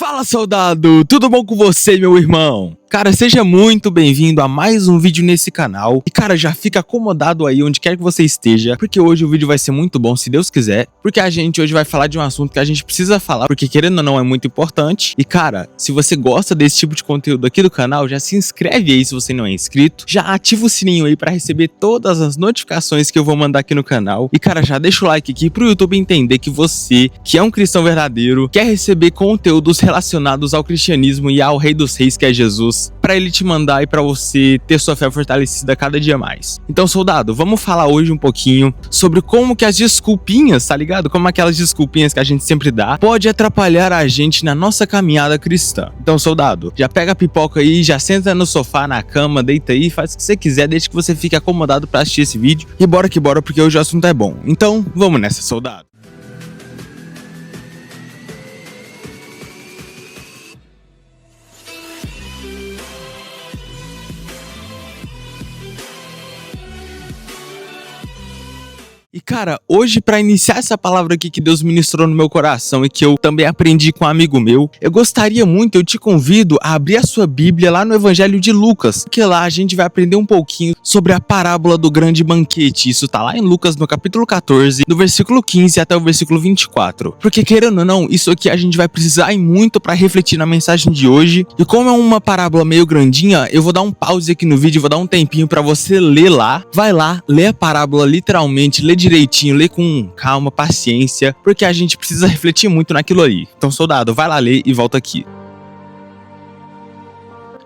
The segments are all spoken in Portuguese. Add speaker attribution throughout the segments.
Speaker 1: Fala, soldado! Tudo bom com você, meu irmão? Cara, seja muito bem-vindo a mais um vídeo nesse canal. E cara, já fica acomodado aí onde quer que você esteja, porque hoje o vídeo vai ser muito bom, se Deus quiser. Porque a gente hoje vai falar de um assunto que a gente precisa falar, porque querendo ou não é muito importante. E cara, se você gosta desse tipo de conteúdo aqui do canal, já se inscreve aí se você não é inscrito. Já ativa o sininho aí pra receber todas as notificações que eu vou mandar aqui no canal. E cara, já deixa o like aqui pro YouTube entender que você, que é um cristão verdadeiro, quer receber conteúdos relacionados ao cristianismo e ao Rei dos Reis, que é Jesus, para ele te mandar e para você ter sua fé fortalecida cada dia mais. Então, soldado, vamos falar hoje um pouquinho sobre como que as desculpinhas, tá ligado? Como aquelas desculpinhas que a gente sempre dá, pode atrapalhar a gente na nossa caminhada cristã. Então, soldado, já pega a pipoca aí, já senta no sofá, na cama, deita aí, faz o que você quiser, desde que você fique acomodado para assistir esse vídeo. E bora que bora, porque hoje o assunto é bom. Então, vamos nessa, soldado. E cara, hoje pra iniciar essa palavra aqui que Deus ministrou no meu coração e que eu também aprendi com um amigo meu, eu gostaria muito, eu te convido a abrir a sua Bíblia lá no Evangelho de Lucas, porque lá a gente vai aprender um pouquinho sobre a parábola do grande banquete. Isso tá lá em Lucas no capítulo 14, do versículo 15 até o versículo 24. Porque querendo ou não, isso aqui a gente vai precisar muito pra refletir na mensagem de hoje. E como é uma parábola meio grandinha, eu vou dar um pause aqui no vídeo, vou dar um tempinho pra você ler lá. Vai lá, lê a parábola literalmente, lê direitinho, lê com calma, paciência, porque a gente precisa refletir muito naquilo aí. Então, soldado, vai lá ler e volta aqui.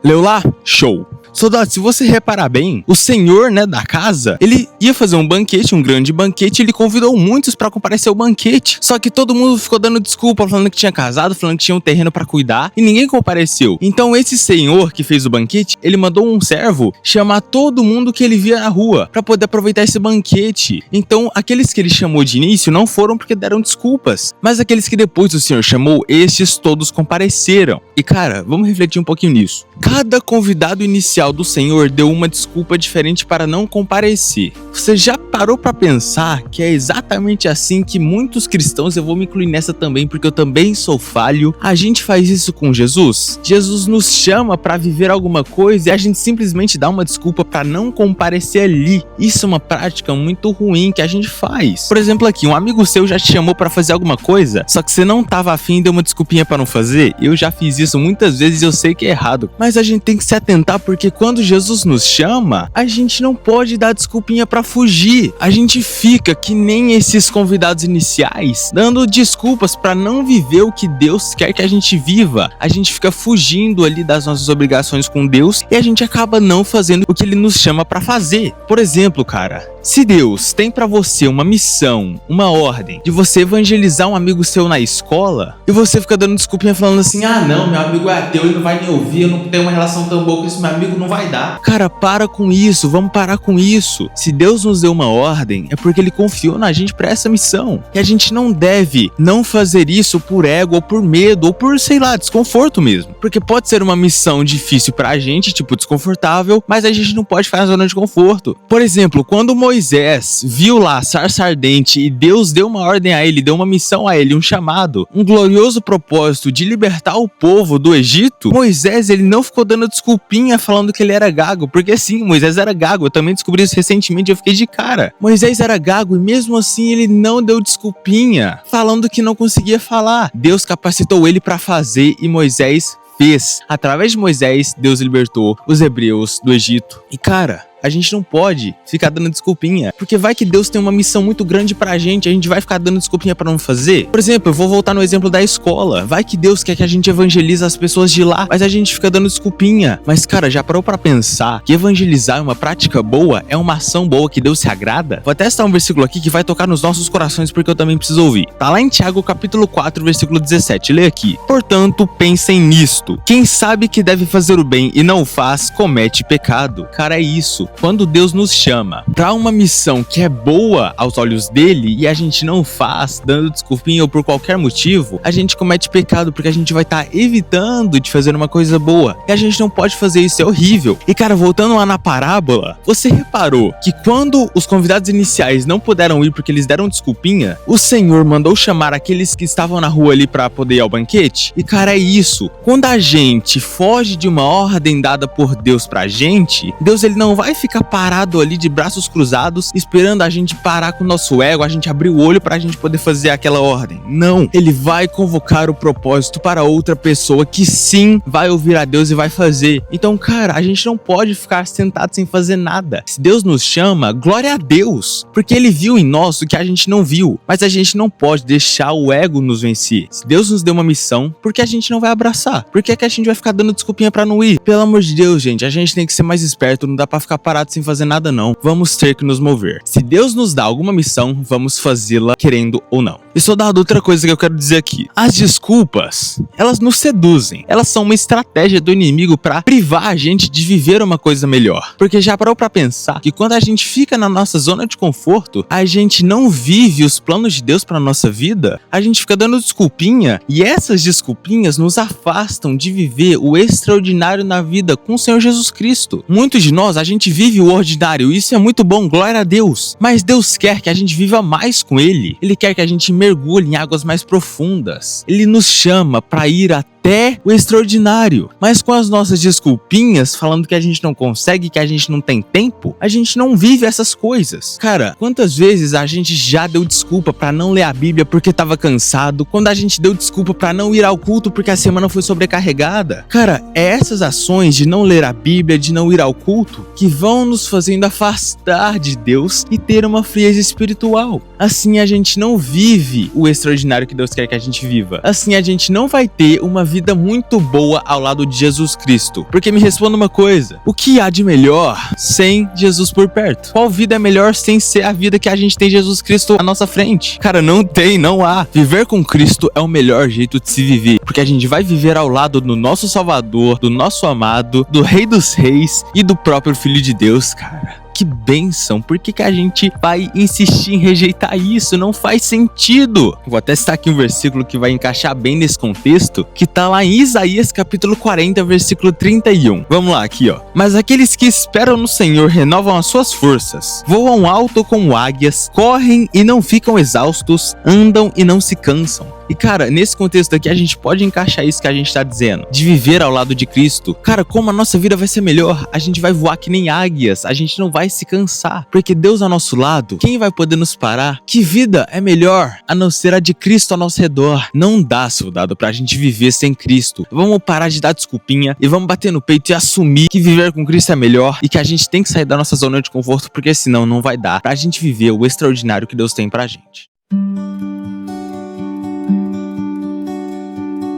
Speaker 1: Leu lá? Show! Soldado, se você reparar bem, o senhor, da casa, ele ia fazer um banquete, um grande banquete, ele convidou muitos pra comparecer ao banquete. Só que todo mundo ficou dando desculpa, falando que tinha casado, falando que tinha um terreno pra cuidar, e ninguém compareceu. Então esse senhor que fez o banquete, ele mandou um servo chamar todo mundo que ele via na rua, pra poder aproveitar esse banquete. Então aqueles que ele chamou de início não foram porque deram desculpas, mas aqueles que depois o senhor chamou, estes todos compareceram. E cara, vamos refletir um pouquinho nisso. Cada convidado inicial do Senhor deu uma desculpa diferente para não comparecer. Você já parou para pensar que é exatamente assim que muitos cristãos, eu vou me incluir nessa também porque eu também sou falho, a gente faz isso com Jesus? Jesus nos chama para viver alguma coisa e a gente simplesmente dá uma desculpa para não comparecer ali. Isso é uma prática muito ruim que a gente faz. Por exemplo aqui, um amigo seu já te chamou para fazer alguma coisa, só que você não tava afim e deu uma desculpinha para não fazer. Eu já fiz isso muitas vezes e eu sei que é errado, mas a gente tem que se atentar porque quando Jesus nos chama, a gente não pode dar desculpinha pra fugir. A gente fica que nem esses convidados iniciais, dando desculpas pra não viver o que Deus quer que a gente viva. A gente fica fugindo ali das nossas obrigações com Deus e a gente acaba não fazendo o que Ele nos chama pra fazer. Por exemplo, cara, se Deus tem pra você uma missão, uma ordem de você evangelizar um amigo seu na escola e você fica dando desculpinha falando assim, não, meu amigo é ateu, ele não vai me ouvir, eu não tenho uma relação tão boa com esse meu amigo, não vai dar. Cara, para com isso, vamos parar com isso. Se Deus nos deu uma ordem, é porque Ele confiou na gente pra essa missão. E a gente não deve não fazer isso por ego, ou por medo, ou por, sei lá, desconforto mesmo. Porque pode ser uma missão difícil pra gente, tipo, desconfortável, mas a gente não pode ficar na zona de conforto. Por exemplo, quando Moisés viu lá a sarça ardente e Deus deu uma ordem a ele, deu uma missão a ele, um chamado, um glorioso propósito de libertar o povo do Egito, Moisés, ele não ficou dando desculpinha falando que ele era gago, porque sim, Moisés era gago, eu também descobri isso recentemente, eu fiquei de cara. Moisés era gago e mesmo assim ele não deu desculpinha, falando que não conseguia falar. Deus capacitou ele pra fazer e Moisés fez. Através de Moisés, Deus libertou os hebreus do Egito. E cara, a gente não pode ficar dando desculpinha, porque vai que Deus tem uma missão muito grande pra gente, a gente vai ficar dando desculpinha pra não fazer. Por exemplo, eu vou voltar no exemplo da escola. Vai que Deus quer que a gente evangelize as pessoas de lá, mas a gente fica dando desculpinha. Mas cara, já parou pra pensar que evangelizar é uma prática boa, é uma ação boa que Deus se agrada? Vou até citar um versículo aqui que vai tocar nos nossos corações porque eu também preciso ouvir. Tá lá em Tiago capítulo 4, versículo 17, lê aqui. Portanto, pensem nisto. Quem sabe que deve fazer o bem e não o faz, comete pecado. Cara, é isso. quando Deus nos chama pra uma missão que é boa aos olhos dele e a gente não faz, dando desculpinha ou por qualquer motivo, a gente comete pecado porque a gente vai estar evitando de fazer uma coisa boa. E a gente não pode fazer isso, é horrível. E cara, voltando lá na parábola, você reparou que quando os convidados iniciais não puderam ir porque eles deram desculpinha, o Senhor mandou chamar aqueles que estavam na rua ali pra poder ir ao banquete? E cara, é isso. Quando a gente foge de uma ordem dada por Deus pra gente, Deus ele não vai ficar parado ali de braços cruzados esperando a gente parar com o nosso ego, a gente abrir o olho pra gente poder fazer aquela ordem. Não, ele vai convocar o propósito para outra pessoa que sim vai ouvir a Deus e vai fazer. Então, cara, a gente não pode ficar sentado sem fazer nada. Se Deus nos chama, glória a Deus, porque ele viu em nós o que a gente não viu, mas a gente não pode deixar o ego nos vencer. Se Deus nos deu uma missão, por que a gente não vai abraçar? Por que a gente vai ficar dando desculpinha pra não ir? Pelo amor de Deus, gente, a gente tem que ser mais esperto, não dá pra ficar parado sem fazer nada não. Vamos ter que nos mover. Se Deus nos dá alguma missão, vamos fazê-la querendo ou não. E soldado, outra coisa que eu quero dizer aqui. As desculpas, elas nos seduzem. Elas são uma estratégia do inimigo pra privar a gente de viver uma coisa melhor. Porque já parou pra pensar que quando a gente fica na nossa zona de conforto, a gente não vive os planos de Deus pra nossa vida? A gente fica dando desculpinha e essas desculpinhas nos afastam de viver o extraordinário na vida com o Senhor Jesus Cristo. Muitos de nós, a gente vive o ordinário, isso é muito bom, glória a Deus. Mas Deus quer que a gente viva mais com Ele. Ele quer que a gente mergulhe em águas mais profundas. Ele nos chama para ir até o extraordinário. Mas com as nossas desculpinhas, falando que a gente não consegue, que a gente não tem tempo, a gente não vive essas coisas. Cara, quantas vezes a gente já deu desculpa para não ler a Bíblia porque tava cansado? Quando a gente deu desculpa para não ir ao culto porque a semana foi sobrecarregada? Cara, é essas ações de não ler a Bíblia, de não ir ao culto, que vão nos fazendo afastar de Deus e ter uma frieza espiritual. Assim a gente não vive o extraordinário que Deus quer que a gente viva. Assim a gente não vai ter uma vida muito boa ao lado de Jesus Cristo. Porque me responda uma coisa, o que há de melhor sem Jesus por perto? Qual vida é melhor sem ser a vida que a gente tem Jesus Cristo à nossa frente? Cara, não tem, não há. Viver com Cristo é o melhor jeito de se viver, porque a gente vai viver ao lado do nosso Salvador, do nosso amado, do Rei dos Reis e do próprio Filho de Deus, cara. Que bênção, por que a gente vai insistir em rejeitar isso? Não faz sentido. Vou até citar aqui um versículo que vai encaixar bem nesse contexto, que tá lá em Isaías capítulo 40, versículo 31. Vamos lá, aqui ó. Mas aqueles que esperam no Senhor renovam as suas forças, voam alto como águias, correm e não ficam exaustos, andam e não se cansam. E cara, nesse contexto aqui a gente pode encaixar isso que a gente tá dizendo, de viver ao lado de Cristo. Cara, como a nossa vida vai ser melhor? A gente vai voar que nem águias, a gente não vai se cansar, porque Deus ao nosso lado, quem vai poder nos parar? Que vida é melhor a não ser a de Cristo ao nosso redor? Não dá, soldado, pra gente viver sem Cristo. Vamos parar de dar desculpinha e vamos bater no peito e assumir que viver com Cristo é melhor e que a gente tem que sair da nossa zona de conforto, porque senão não vai dar pra gente viver o extraordinário que Deus tem pra gente.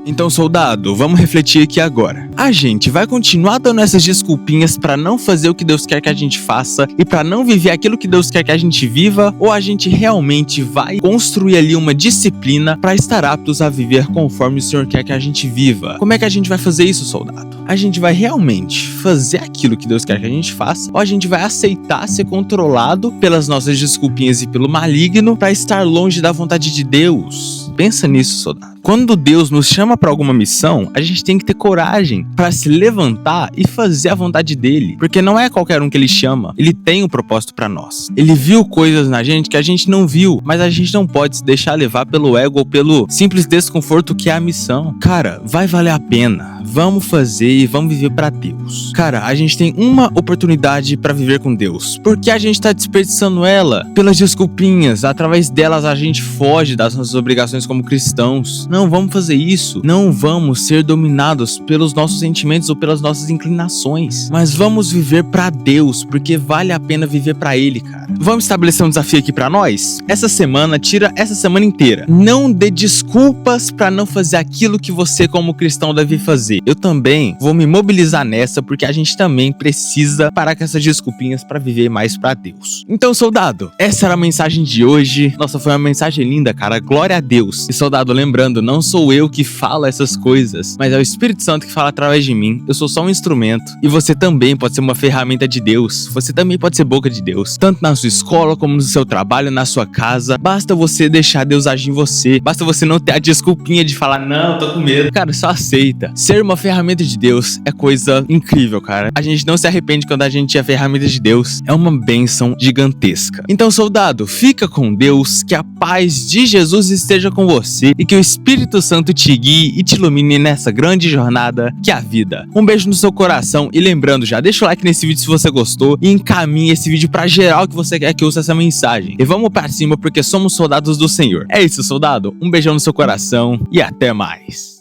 Speaker 1: Então, soldado, vamos refletir aqui agora. A gente vai continuar dando essas desculpinhas pra não fazer o que Deus quer que a gente faça e pra não viver aquilo que Deus quer que a gente viva, ou a gente realmente vai construir ali uma disciplina pra estar aptos a viver conforme o Senhor quer que a gente viva? Como é que a gente vai fazer isso, soldado? A gente vai realmente fazer aquilo que Deus quer que a gente faça, ou a gente vai aceitar ser controlado pelas nossas desculpinhas e pelo maligno pra estar longe da vontade de Deus? Pensa nisso, soldado. Quando Deus nos chama para alguma missão, a gente tem que ter coragem para se levantar e fazer a vontade dele, porque não é qualquer um que ele chama, ele tem um propósito para nós. Ele viu coisas na gente que a gente não viu, mas a gente não pode se deixar levar pelo ego ou pelo simples desconforto que é a missão. Cara, vai valer a pena. Vamos fazer e vamos viver para Deus. Cara, a gente tem uma oportunidade para viver com Deus. Por que a gente tá desperdiçando ela? Pelas desculpinhas, através delas a gente foge das nossas obrigações como cristãos. Não vamos fazer isso. Não vamos ser dominados pelos nossos sentimentos ou pelas nossas inclinações. Mas vamos viver pra Deus, porque vale a pena viver pra Ele, cara. Vamos estabelecer um desafio aqui pra nós? Essa semana, tira essa semana inteira. Não dê desculpas pra não fazer aquilo que você como cristão deve fazer. Eu também vou me mobilizar nessa, porque a gente também precisa parar com essas desculpinhas pra viver mais pra Deus. Então, soldado, essa era a mensagem de hoje. Nossa, foi uma mensagem linda, cara. Glória a Deus. E soldado, lembrando, não sou eu que falo essas coisas, mas é o Espírito Santo que fala através de mim. Eu sou só um instrumento. E você também pode ser uma ferramenta de Deus. Você também pode ser boca de Deus. Tanto na sua escola, como no seu trabalho, na sua casa. Basta você deixar Deus agir em você. Basta você não ter a desculpinha de falar, não, tô com medo. Cara, só aceita. Ser uma ferramenta de Deus é coisa incrível, cara. A gente não se arrepende quando a gente é ferramenta de Deus. É uma bênção gigantesca. Então, soldado, fica com Deus, que a paz de Jesus esteja com você e que o Espírito Santo te guie e te ilumine nessa grande jornada que é a vida. Um beijo no seu coração e lembrando já, deixa o like nesse vídeo se você gostou e encaminhe esse vídeo pra geral que você quer que ouça essa mensagem. E vamos pra cima porque somos soldados do Senhor. É isso, soldado. Um beijão no seu coração e até mais.